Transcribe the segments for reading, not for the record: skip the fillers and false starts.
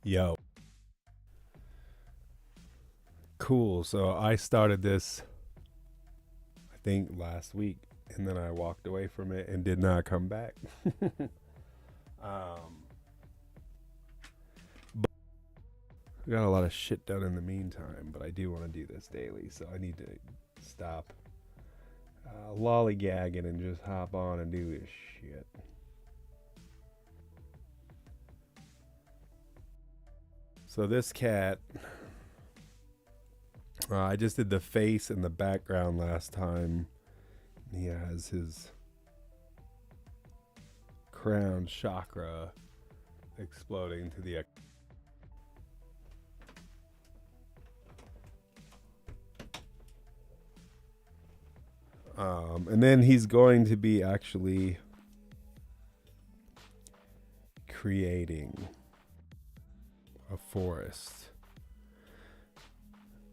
Yo, cool. So I started this, I think, last week, and then I walked away from it and did not come back. um, but I got a lot of shit done in the meantime, but I do want to do this daily, so I need to stop lollygagging and just hop on and do this shit. So this cat, I just did the face and the background last time. He has his crown chakra exploding to the and then he's going to be actually creating a forest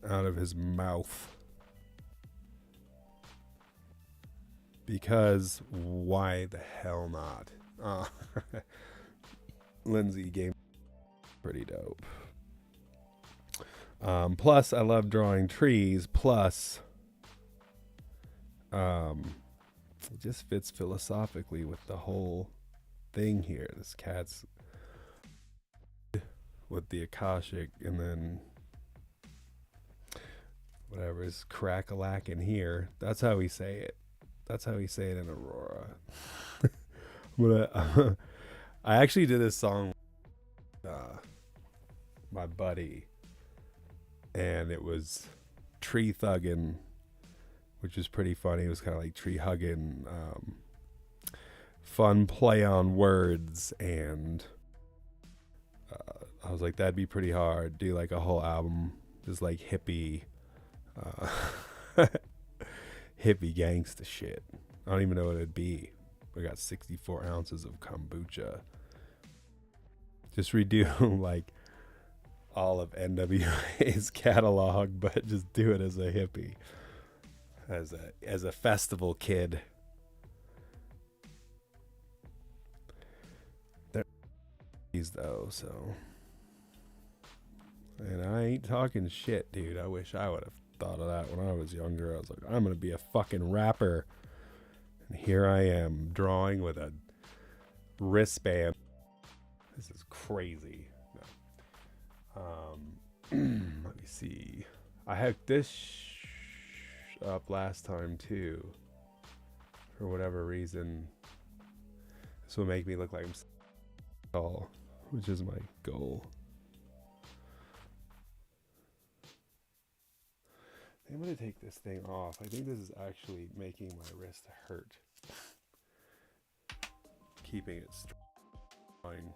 out of his mouth. Because why the hell not? Lindsay gave pretty dope. Plus, I love drawing trees. Plus, it just fits philosophically with the whole thing here. This cat's with the Akashic, and then whatever is crack-a-lack in here. That's how we say it. That's how we say it in Aurora. I actually did this song with my buddy, and it was tree thugging, which was pretty funny. It was kind of like tree hugging, fun play on words, and I was like, that'd be pretty hard. Do like a whole album, just like hippie, hippie gangsta shit. I don't even know what it'd be. We got 64 ounces of kombucha. Just redo like all of NWA's catalog, but just do it as a hippie, as a festival kid. They're though, so. And I ain't talking shit, dude. I wish I would have thought of that when I was younger. I was like, I'm gonna be a fucking rapper, and here I am drawing with a wristband. This is crazy. No. Let me see. I had this up last time too. For whatever reason, this will make me look like I'm tall, which is my goal. I'm gonna take this thing off. I think this is actually making my wrist hurt. Keeping it strong,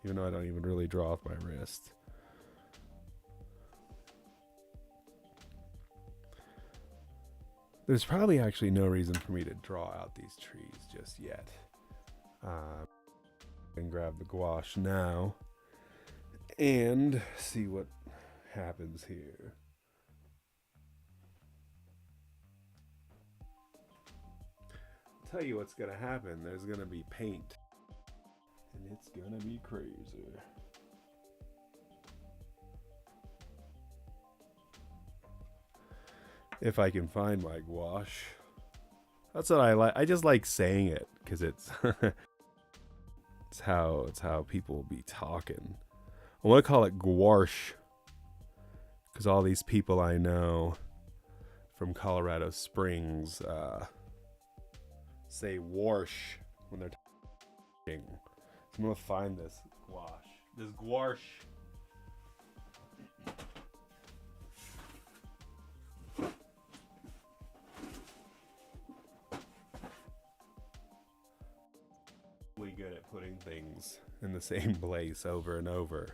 even though I don't even really draw off my wrist. There's probably actually no reason for me to draw out these trees just yet. And grab the gouache now and see what happens here. I'll tell you what's gonna happen. There's gonna be paint, and it's gonna be crazy. If I can find my gouache. That's what I like. I just like saying it because it's it's how people be talking. I want to call it gouache because all these people I know from Colorado Springs say wash when they're talking. So I'm gonna find this gouache. This gouache. Good at putting things in the same place over and over.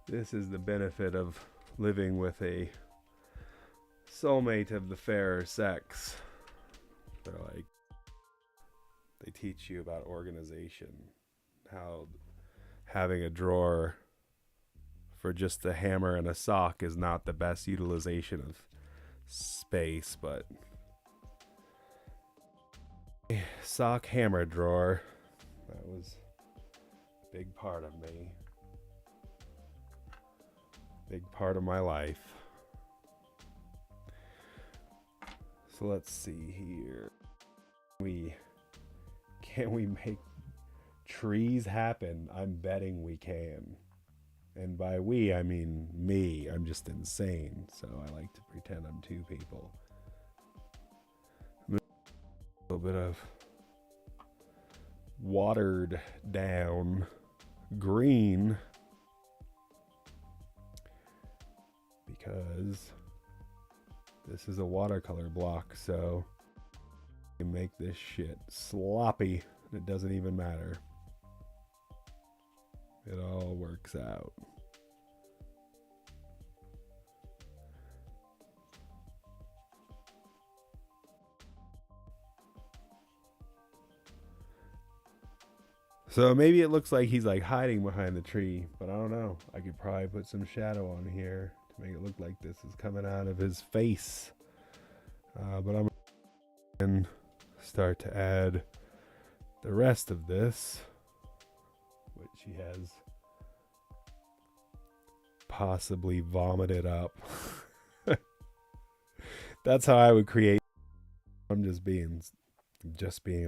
This is the benefit of living with a soulmate of the fairer sex. They're like, they teach you about organization, how having a drawer for just a hammer and a sock is not the best utilization of space, but sock hammer drawer, that was a Big part of me. Big part of my life. So let's see here. Can we make trees happen? I'm betting we can. And by we, I mean me. I'm just insane. So I like to pretend I'm two people. A little bit of watered down green. Because this is a watercolor block, so you can make this shit sloppy and it doesn't even matter. It all works out. So maybe it looks like he's like hiding behind the tree, but I don't know. I could probably put some shadow on here to make it look like this is coming out of his face. But I'm going to start to add the rest of this, which he has possibly vomited up. That's how I would create. I'm just being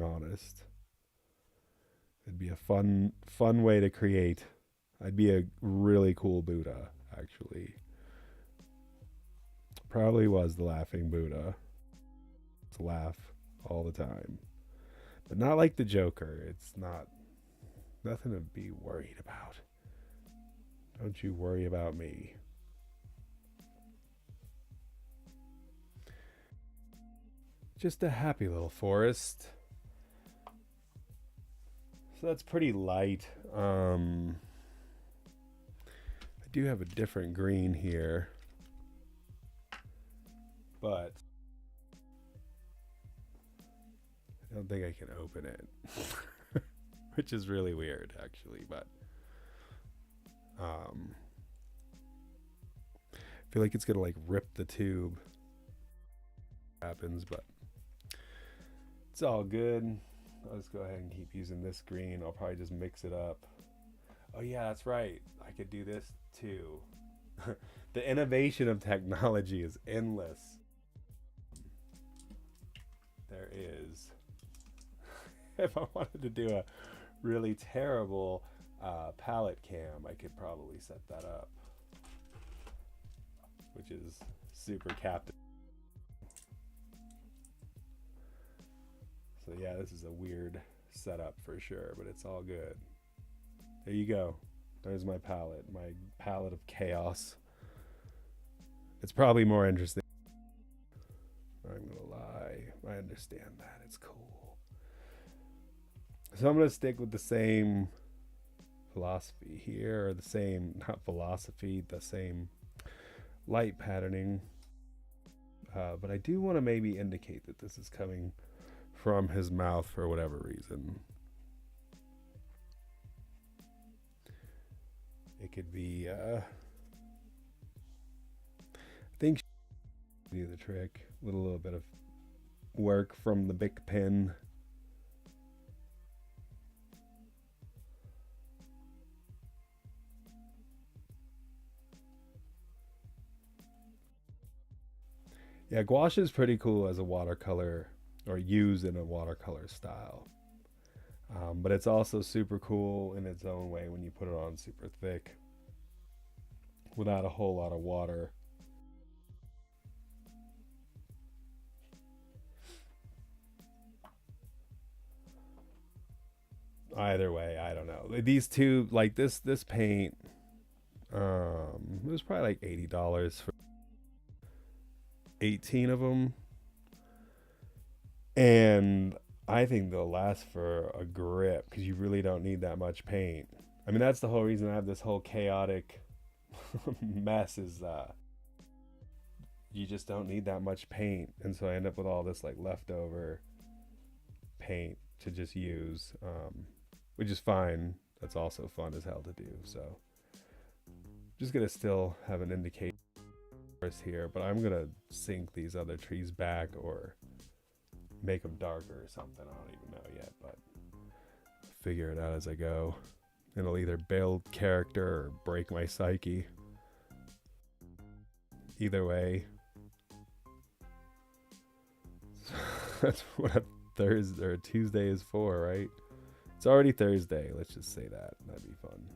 honest. It'd be a fun way to create. I'd be a really cool Buddha, actually. Probably was the laughing Buddha. To laugh all the time. But not like the Joker. It's nothing to be worried about. Don't you worry about me. Just a happy little forest. So that's pretty light. I do have a different green here, but I don't think I can open it, which is really weird, actually. But I feel like it's gonna like rip the tube. Happens, but it's all good. I'll just go ahead and keep using this green. I'll probably just mix it up. Oh yeah, that's right. I could do this too. The innovation of technology is endless. There is. If I wanted to do a really terrible palette cam, I could probably set that up, which is super captivating. So yeah, this is a weird setup for sure, but it's all good. There you go. There's my palette of chaos. It's probably more interesting. I'm gonna lie. I understand that. It's cool. So I'm gonna stick with the same philosophy here, or the same, not philosophy, the same light patterning. But I do want to maybe indicate that this is coming from his mouth for whatever reason. It could be I think do the trick with a little bit of work from the Bic pen. Yeah, gouache is pretty cool as a watercolor, or used in a watercolor style. But it's also super cool in its own way when you put it on super thick without a whole lot of water. Either way, I don't know. These two, like this paint, it was probably like $80 for 18 of them. And I think they'll last for a grip because you really don't need that much paint. I mean, that's the whole reason I have this whole chaotic mess is you just don't need that much paint. And so I end up with all this like leftover paint to just use, which is fine. That's also fun as hell to do. So just gonna still have an indication here, but I'm gonna sink these other trees back or make them darker or something. I don't even know yet, but figure it out as I go. It'll either build character or break my psyche. Either way. That's what a Thursday or a Tuesday is for, right? It's already Thursday. Let's just say that. That'd be fun.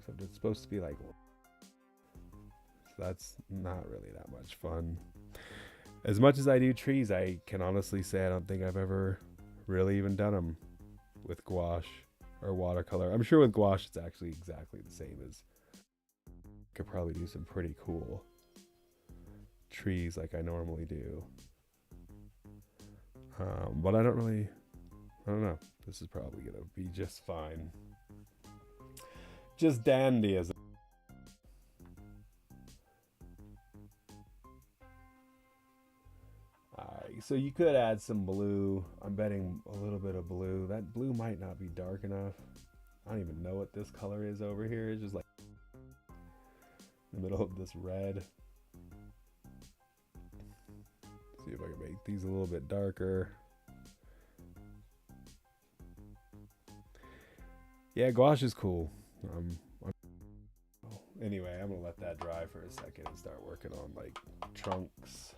So it's supposed to be like... So that's not really that much fun. As much as I do trees, I can honestly say I don't think I've ever really even done them with gouache or watercolor. I'm sure with gouache it's actually exactly the same as... Could probably do some pretty cool trees like I normally do. But I don't know. This is probably gonna be just fine. Just dandy as Alright, so you could add some blue. I'm betting a little bit of blue. That blue might not be dark enough. I don't even know what this color is over here. It's just like in the middle of this red. See if I can make these a little bit darker. Yeah, gouache is cool. Anyway, I'm gonna let that dry for a second and start working on like trunks.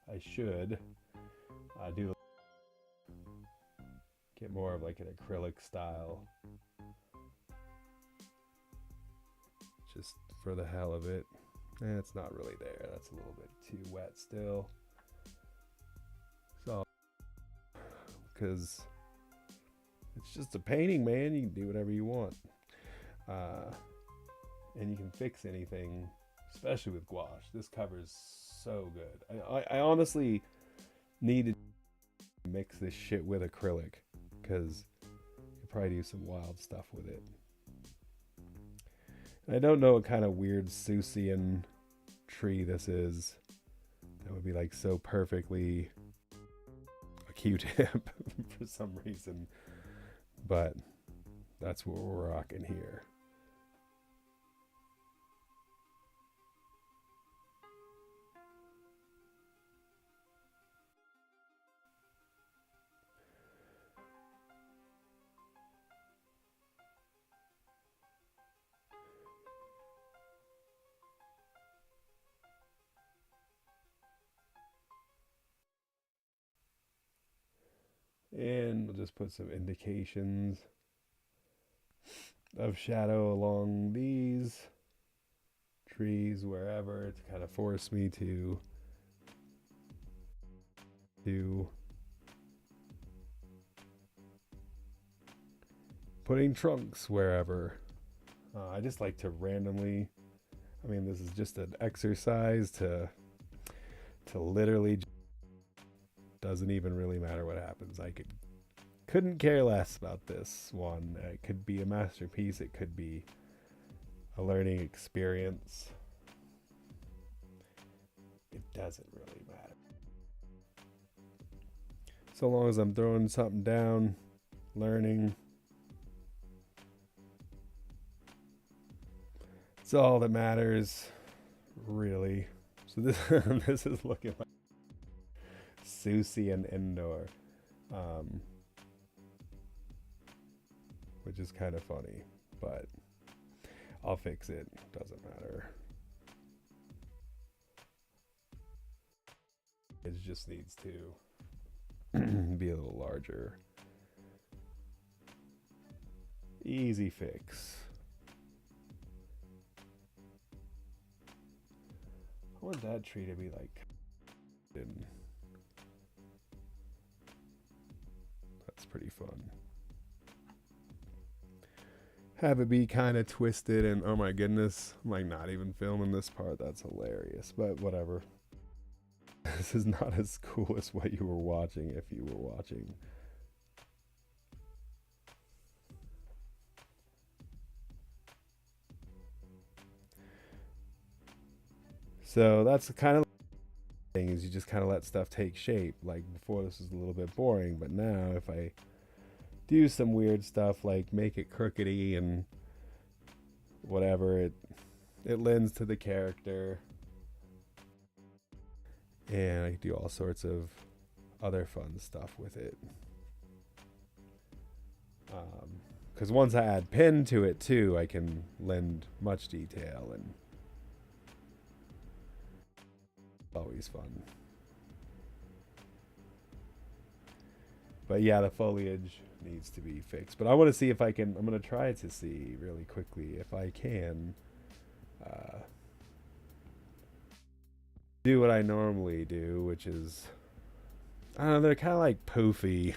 I should do get more of like an acrylic style. Just for the hell of it. It's not really there. That's a little bit too wet still. So, because it's just a painting, man. You can do whatever you want. And you can fix anything, especially with gouache. This cover's so good. I honestly need to mix this shit with acrylic because you could probably do some wild stuff with it. I don't know what kind of weird Seussian tree this is. That would be like so perfectly a Q-tip for some reason. But that's what we're rocking here. And we'll just put some indications of shadow along these trees wherever to kind of force me to putting trunks wherever. I just like to randomly, I mean, this is just an exercise to literally, doesn't even really matter what happens. I couldn't care less about this one. It could be a masterpiece. It could be a learning experience. It doesn't really matter. So long as I'm throwing something down, learning. It's all that matters, really. So this this is looking like Seussian indoor, which is kind of funny, but I'll fix it. Doesn't matter. It just needs to be a little larger. Easy fix. I want that tree to be like... That's pretty fun. Have it be kind of twisted and oh my goodness, I'm like not even filming this part. That's hilarious, but whatever. This is not as cool as what you were watching if you were watching. So that's the kind of thing, is you just kind of let stuff take shape. Like before this was a little bit boring, but now if I do some weird stuff like make it crookedy and whatever, it lends to the character. And I can do all sorts of other fun stuff with it. Because once I add pen to it too, I can lend much detail, and always fun. But yeah, the foliage needs to be fixed. But I want to see if I can. I'm going to try to see really quickly if I can do what I normally do, which is, I don't know, they're kind of like poofy.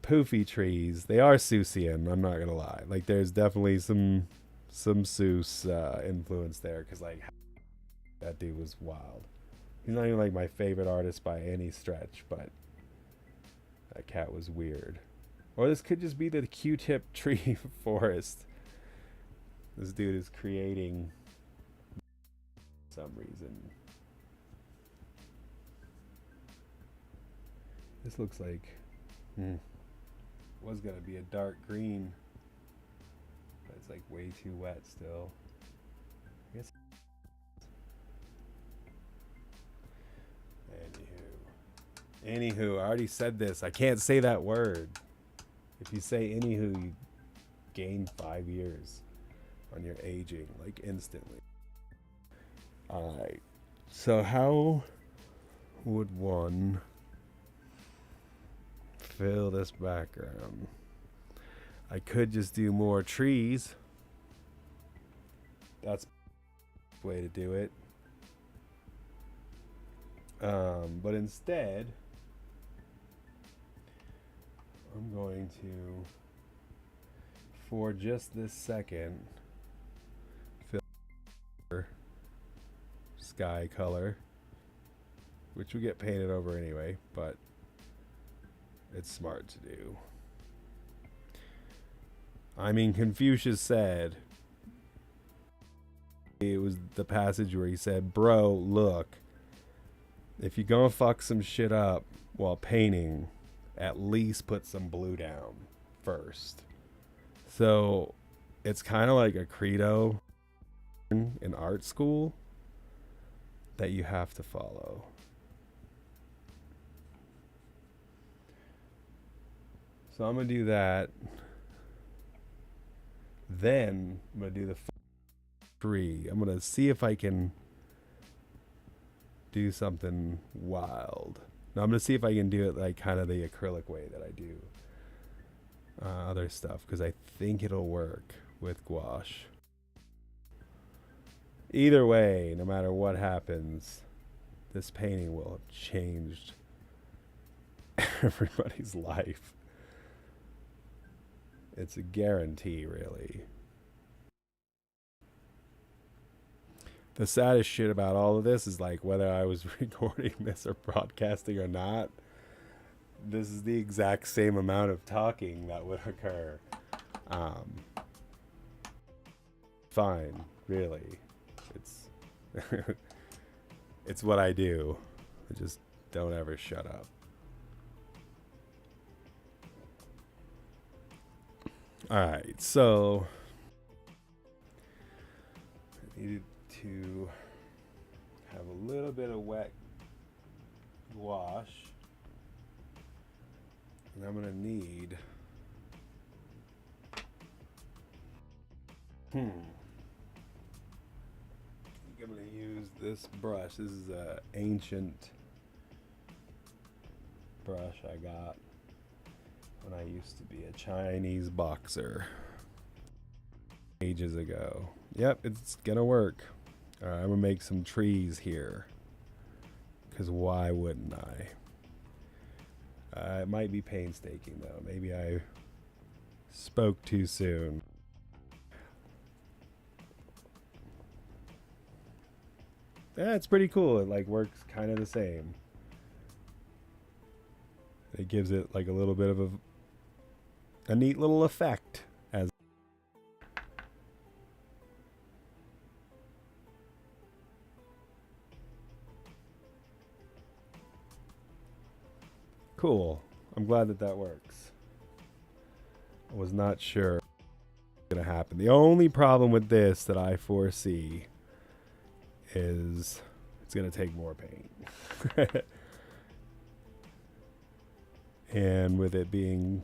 Poofy trees. They are Seussian, I'm not gonna lie. Like, there's definitely some Seuss influence there, because like that dude was wild. He's not even like my favorite artist by any stretch, but that cat was weird. Or this could just be the Q-tip tree forest this dude is creating for some reason. This looks like was gonna be a dark green, but it's like way too wet still. I guess. Anywho, I already said this. I can't say that word. If you say anywho, you gain 5 years on your aging, like instantly. Alright. So how would one fill this background? I could just do more trees. That's the way to do it. But instead, I'm going to, for just this second, fill sky color, which we get painted over anyway, but it's smart to do. I mean, Confucius said, it was the passage where he said, bro, look, if you're gonna fuck some shit up while painting, at least put some blue down first. So it's kind of like a credo in art school that you have to follow. So I'm gonna do that. Then I'm gonna do the tree. I'm gonna see if I can do something wild. Now I'm gonna see if I can do it like kind of the acrylic way that I do other stuff, because I think it'll work with gouache. Either way, no matter what happens, this painting will have changed everybody's life. It's a guarantee, really. The saddest shit about all of this is, like, whether I was recording this or broadcasting or not, this is the exact same amount of talking that would occur. Fine, really. It's it's what I do. I just don't ever shut up. Alright, so I needed to have a little bit of wet gouache, and I'm gonna need I'm gonna use this brush. This is a ancient brush I got when I used to be a Chinese boxer ages ago. Yep, it's gonna work. Alright, I'm gonna make some trees here, because why wouldn't I? It might be painstaking though. Maybe I spoke too soon. Yeah, it's pretty cool. It like works kind of the same. It gives it like a little bit of a neat little effect. As cool. I'm glad that works. I was not sure what was going to happen. The only problem with this that I foresee is It's going to take more paint. And with it being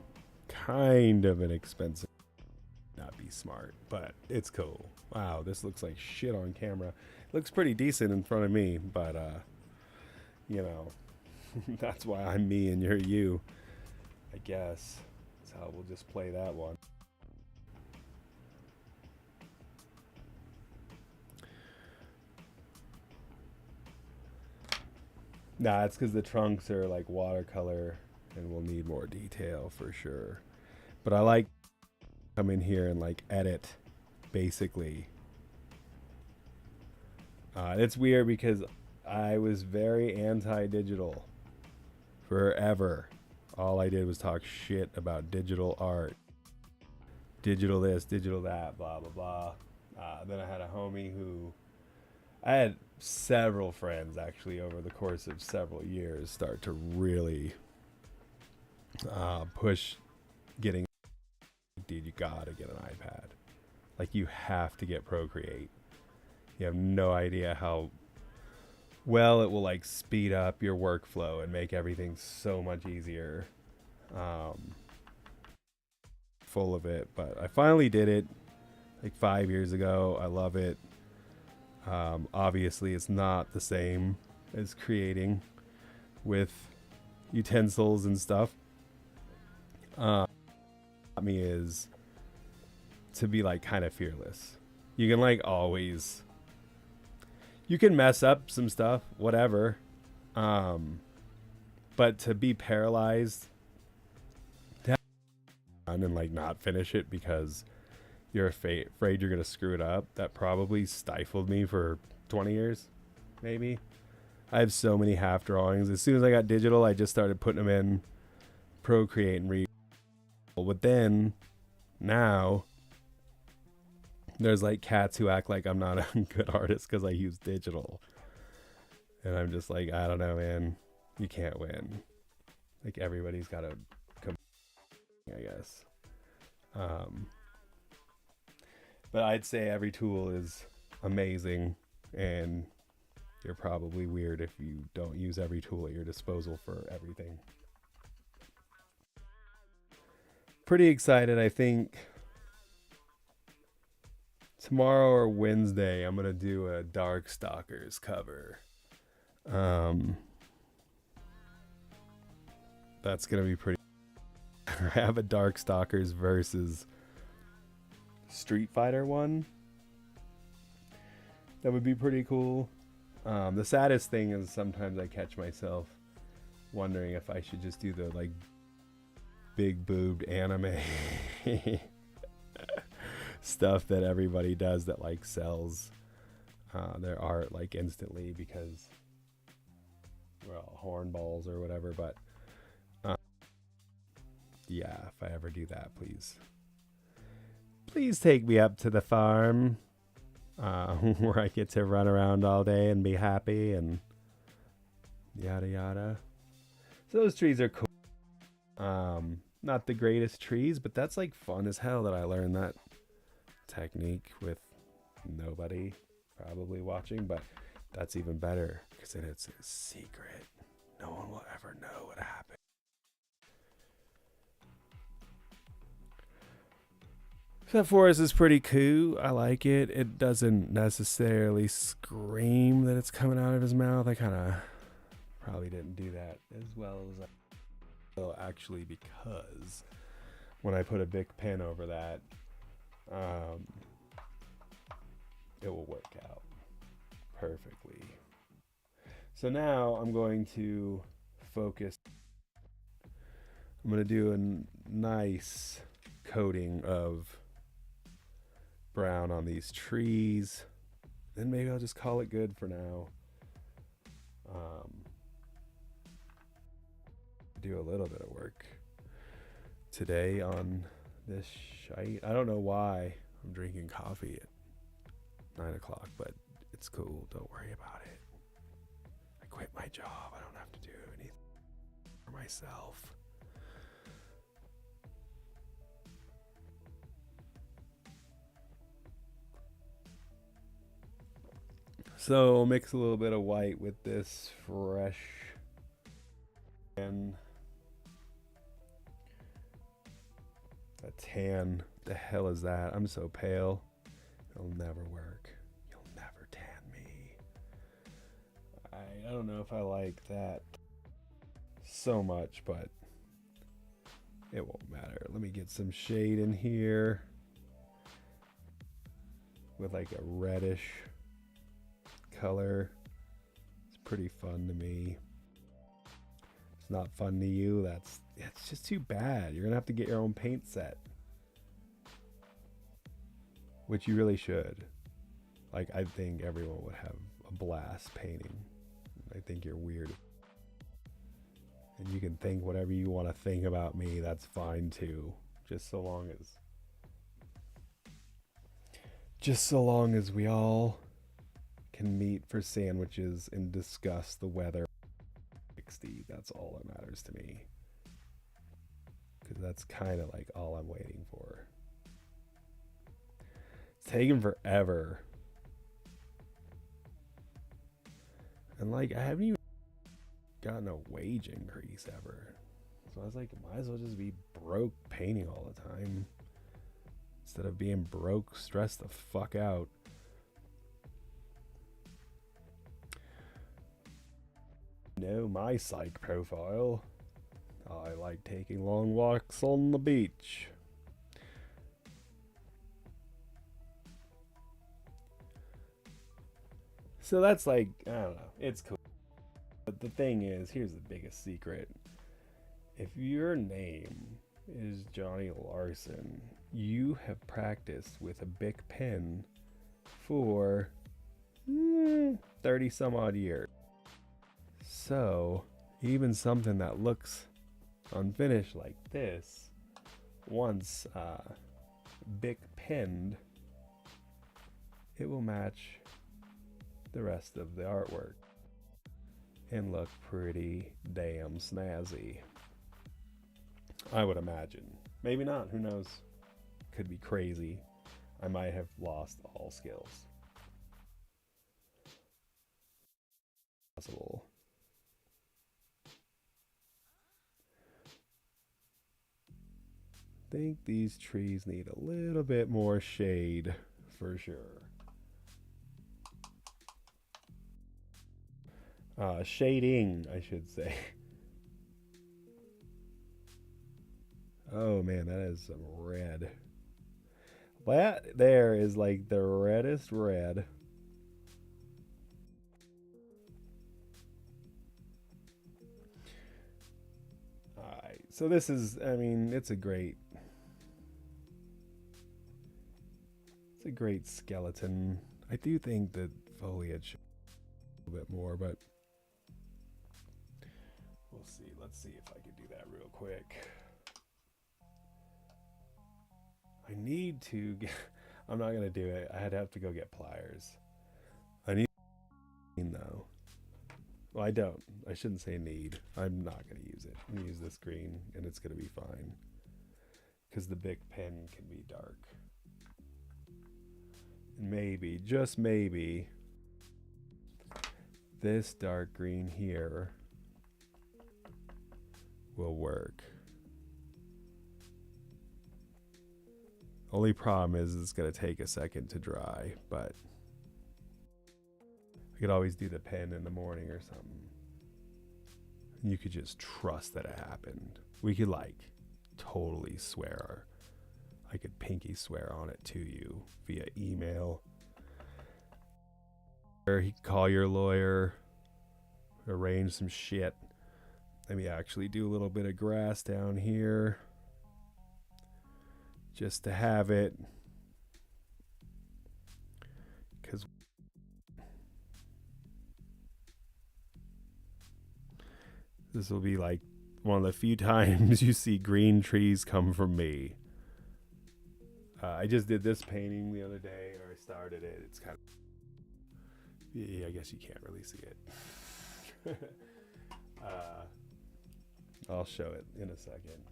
kind of an expensive, not be smart, but it's cool. Wow, this looks like shit on camera. It looks pretty decent in front of me, but you know, that's why I'm me and you're you, I guess. So we'll just play that one. Nah, it's because the trunks are like watercolor and we'll need more detail for sure. But I like come in here and like edit basically. It's weird because I was very anti-digital forever. All I did was talk shit about digital art. Digital this, digital that, blah, blah, blah. Then I had a homie who... I had several friends actually over the course of several years start to really push getting... Dude, you gotta get an iPad. Like, you have to get Procreate. You have no idea how well it will like speed up your workflow and make everything so much easier. Full of it, but I finally did it like 5 years ago. I love it. Obviously it's not the same as creating with utensils and stuff. Me is to be like kind of fearless. You can like always, you can mess up some stuff, whatever. But to be paralyzed and like not finish it because you're afraid you're gonna screw it up, that probably stifled me for 20 years, maybe. I have so many half drawings. As soon as I got digital, I just started putting them in Procreate and read. But then now there's like cats who act like I'm not a good artist because I use digital, and I'm just like, I don't know, man, you can't win. Like, everybody's got to come, I guess. But I'd say every tool is amazing, and you're probably weird if you don't use every tool at your disposal for everything. Pretty excited. I think tomorrow or Wednesday I'm gonna do a Darkstalkers cover. That's gonna be pretty. I have a Darkstalkers versus Street Fighter one. That would be pretty cool. The saddest thing is sometimes I catch myself wondering if I should just do the like big boobed anime stuff that everybody does that like sells their art like instantly because, well, hornballs or whatever. But yeah, if I ever do that, please take me up to the farm where I get to run around all day and be happy and yada yada. So those trees are cool. Not the greatest trees, but that's like fun as hell that I learned that technique with nobody probably watching, but that's even better because then it's a secret. No one will ever know what happened. That forest is pretty cool. I like it. It doesn't necessarily scream that it's coming out of his mouth. I kind of probably didn't do that as well as I will, actually, because when I put a big pen over that, it will work out perfectly. So now I'm going to focus. I'm going to do a nice coating of brown on these trees. Then maybe I'll just call it good for now. Do a little bit of work today on this shite. I don't know why I'm drinking coffee at 9 o'clock, but it's cool. Don't worry about it. I quit my job. I don't have to do anything for myself. So mix a little bit of white with this fresh and a tan. The hell is that? I'm so pale. It'll never work. You'll never tan me. I don't know if I like that so much, but it won't matter. Let me get some shade in here with like a reddish color. It's pretty fun to me. It's not fun to you. It's just too bad. You're gonna have to get your own paint set, which you really should. Like, I think everyone would have a blast painting. I think you're weird. And you can think whatever you want to think about me. That's fine too. Just so long as we all can meet for sandwiches and discuss the weather. 60. That's all that matters to me. Because that's kind of like all I'm waiting for. It's taken forever. And like, I haven't even gotten a wage increase ever. So I was like, might as well just be broke painting all the time. Instead of being broke, stressed the fuck out. Know my psych profile. I like taking long walks on the beach. So that's like, I don't know, it's cool. But the thing is, here's the biggest secret. If your name is Johnny Larson, you have practiced with a Bic pen for 30 some odd years. So even something that looks unfinished like this, once Bic penned, it will match the rest of the artwork and look pretty damn snazzy. I would imagine. Maybe not, who knows? Could be crazy. I might have lost all skills. Possible. Think these trees need a little bit more shade for sure. Shading, I should say. Oh man, that is some red. That there is like the reddest red. Alright, so this is, I mean, it's a great skeleton. I do think that foliage a little bit more, but we'll see. Let's see if I can do that real quick. I need to get, I'm not gonna do it. I'd have to go get pliers. I need though. Well, I don't. I shouldn't say need. I'm not gonna use it. I'm gonna use this green and it's gonna be fine. Because the Bic pen can be dark. And maybe, just maybe, this dark green here will work. Only problem is it's going to take a second to dry, but I could always do the pen in the morning or something. And you could just trust that it happened. We could like totally swear. I could pinky swear on it to you via email. Or he could call your lawyer, arrange some shit. Let me actually do a little bit of grass down here. Just to have it. Because this will be like one of the few times you see green trees come from me. I just did this painting the other day, or I started it. It's kind of, yeah, I guess you can't really see it. I'll show it in a second.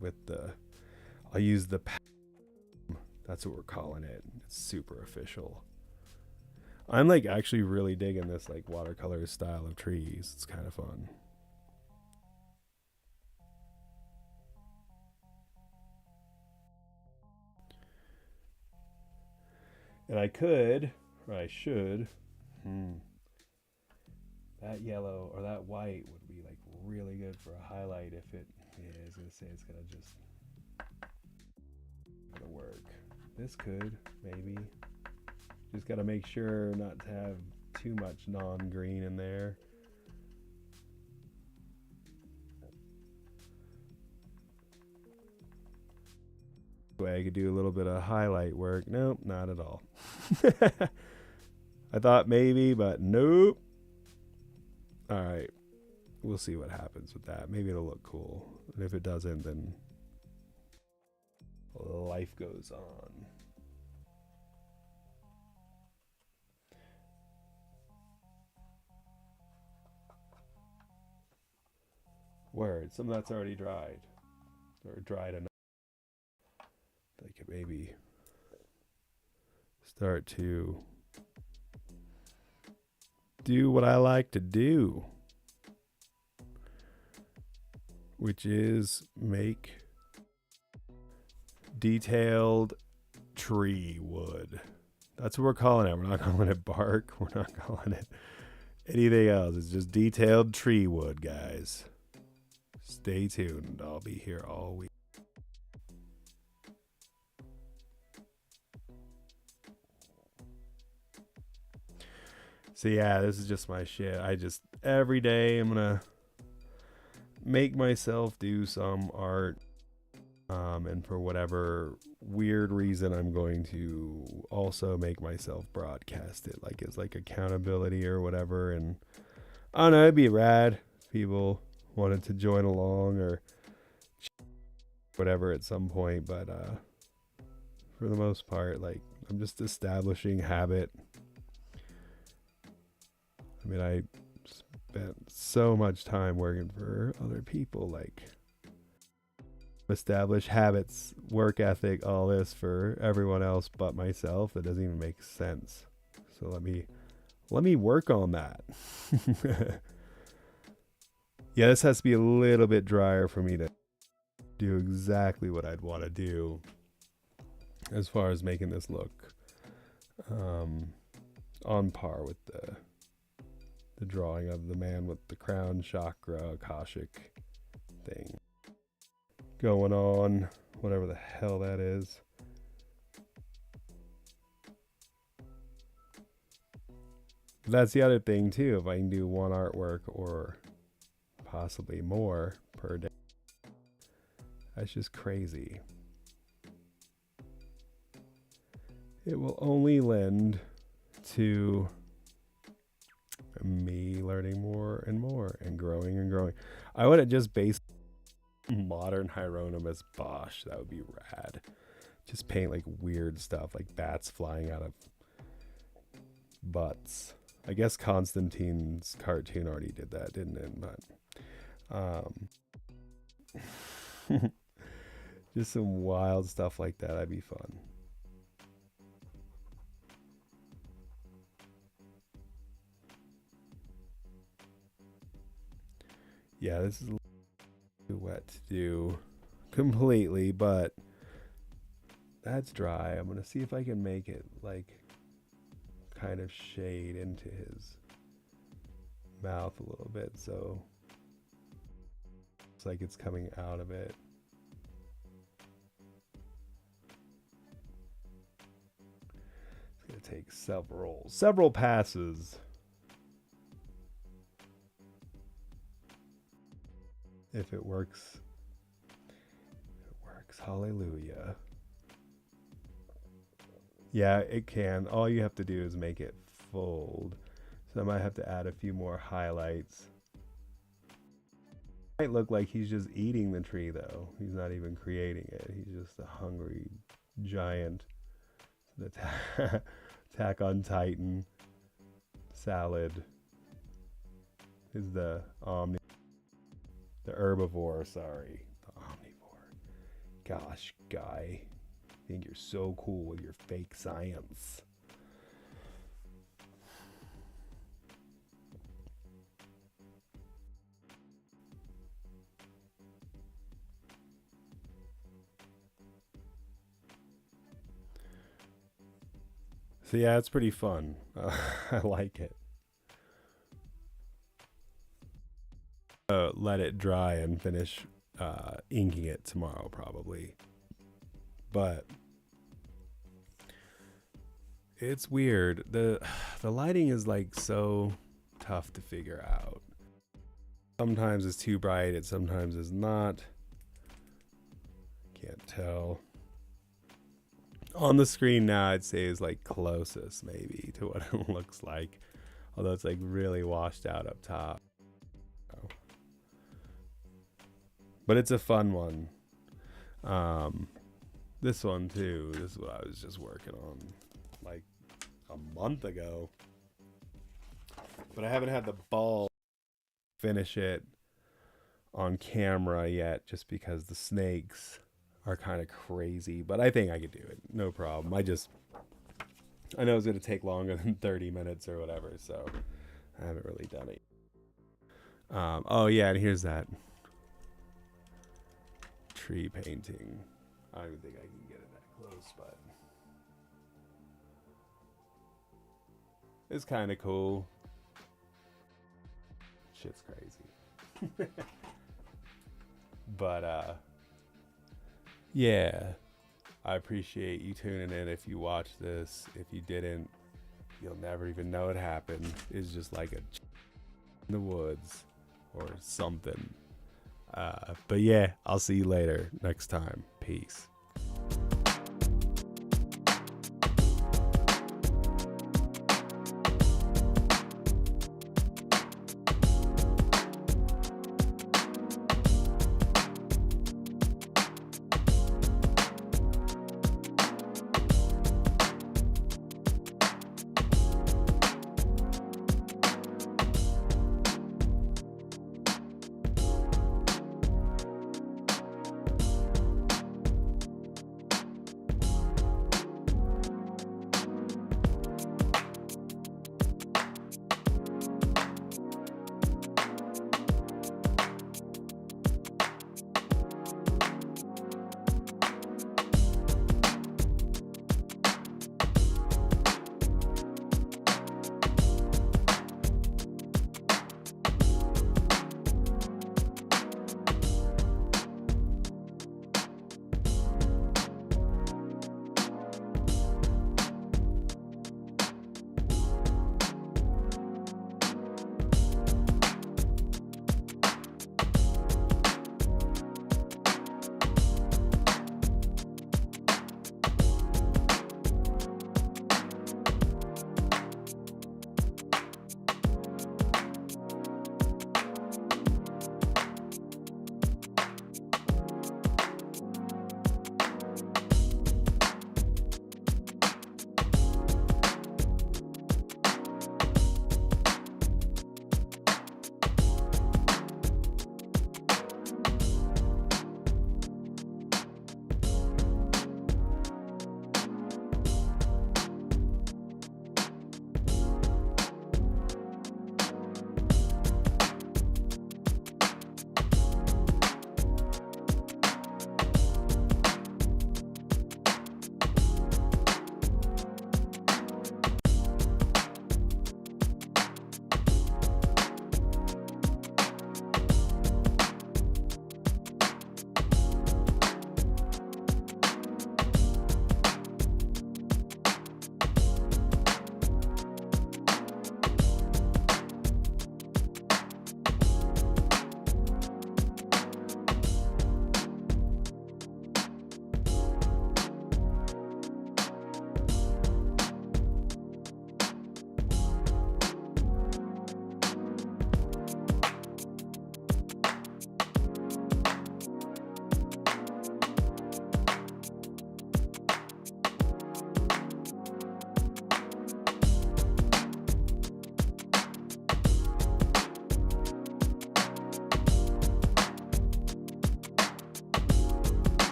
With the, I'll use the That's what we're calling it. It's super official. I'm like actually really digging this like watercolor style of trees. It's kind of fun. And I could, or I should, that yellow or that white would be like really good for a highlight if it, yeah, I was gonna say it's gonna just gonna work. This could, maybe. Just gotta make sure not to have too much non-green in there. Way I could do a little bit of highlight work. Nope, not at all. I thought maybe, but nope. All right, we'll see what happens with that. Maybe it'll look cool, and if it doesn't, then life goes on. Word, some of that's already dried, or dried enough. I could maybe start to do what I like to do, which is make detailed tree wood. That's what we're calling it. We're not calling it bark. We're not calling it anything else. It's just detailed tree wood, guys. Stay tuned. I'll be here all week. So yeah, this is just my shit. I just, every day I'm gonna make myself do some art. And for whatever weird reason, I'm going to also make myself broadcast it, like as like accountability or whatever. And I don't know, it'd be rad if people wanted to join along or whatever at some point. But for the most part, like I'm just establishing habit. I mean, I spent so much time working for other people, like establish habits, work ethic, all this for everyone else but myself. That doesn't even make sense. So let me work on that. Yeah, this has to be a little bit drier for me to do exactly what I'd want to do as far as making this look on par with the drawing of the man with the crown chakra Akashic thing going on, whatever the hell that is. But that's the other thing too. If I can do one artwork or possibly more per day, that's just crazy. It will only lend to me learning more and more and growing and growing. I would have just based modern Hieronymus Bosch. That would be rad. Just paint like weird stuff, like bats flying out of butts. I guess Constantine's cartoon already did that, didn't it? But just some wild stuff like that. That'd be fun. Yeah, this is too wet to do completely, but that's dry. I'm gonna see if I can make it like kind of shade into his mouth a little bit, so it's like it's coming out of it. It's gonna take several passes. If it works, hallelujah. Yeah, it can. All you have to do is make it fold. So I might have to add a few more highlights. It might look like he's just eating the tree though. He's not even creating it. He's just a hungry giant. Attack on Titan salad is the herbivore, sorry. The omnivore. Gosh, guy. think you're so cool with your fake science. So yeah, it's pretty fun. I like it. Let it dry and finish inking it tomorrow probably. But it's weird. The lighting is like so tough to figure out. Sometimes it's too bright, it sometimes is not. Can't tell. On the screen now, I'd say is like closest maybe to what it looks like. Although it's like really washed out up top. But it's a fun one. This one too. This is what I was just working on like a month ago. But I haven't had the ball finish it on camera yet just because the snakes are kind of crazy. But I think I could do it. No problem. I know it's going to take longer than 30 minutes or whatever. So I haven't really done it. Oh yeah, and here's that tree painting. I don't even think I can get it that close, but it's kind of cool. Shit's crazy. But yeah, I appreciate you tuning in. If you watched this, if you didn't, you'll never even know it happened. It's just like a in the woods or something. But yeah, I'll see you later next time. Peace.